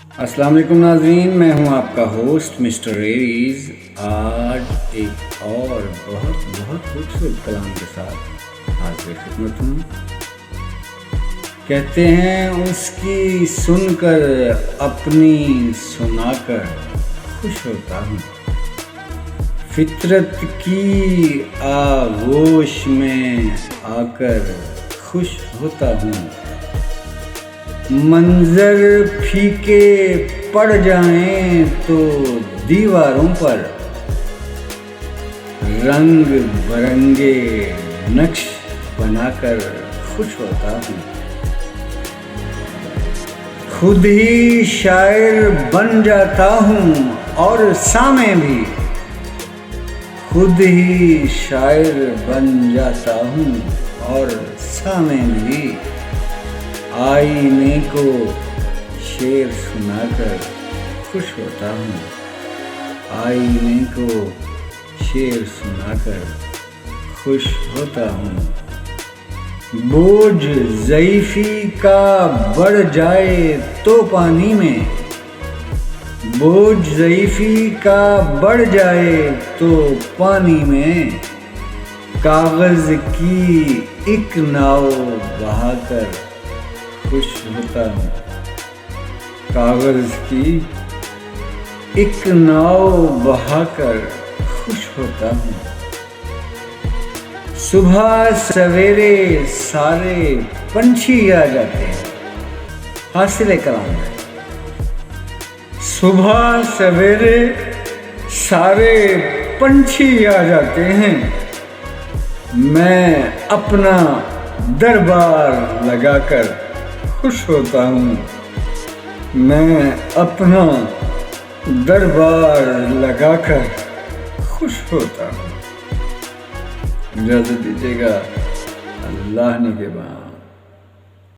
السلام علیکم ناظرین، میں ہوں آپ کا ہوسٹ مسٹر ایریز۔ آج ایک اور بہت خوبصورت کلام کے ساتھ حاضر خدمت ہوں۔ کہتے ہیں اس کی سن کر اپنی سنا کر خوش ہوتا ہوں، فطرت کی آغوش میں آ کر خوش ہوتا ہوں، منظر پھیکے پڑ جائیں تو دیواروں پر رنگ برنگے نقش بنا کر خوش ہوتا ہوں، خود ہی شاعر بن جاتا ہوں اور سامع بھی، خود ہی شاعر بن جاتا ہوں اور سامع بھی، آئینے کو شعر سنا کر خوش ہوتا ہوں، آئینے کو شعر سنا کر خوش ہوتا ہوں، بوجھ ضعیفی کا بڑھ جائے تو پانی میں، بوجھ ضعیفی کا بڑھ جائے تو پانی میں، کاغذ کی ایک ناؤ بہا کر خوش ہوتا ہوں، کاغذ کی ایک ناؤ بہا کر خوش ہوتا ہوں، صبح سویرے سارے پنچھی آ جاتے ہیں، حاصل کلام ہے، صبح سویرے سارے پنچھی آ جاتے ہیں، میں اپنا دربار لگا کر خوش ہوتا ہوں، میں اپنا دربار لگا کر خوش ہوتا ہوں۔ اجازت دیجیے گا، اللہ نگہباں۔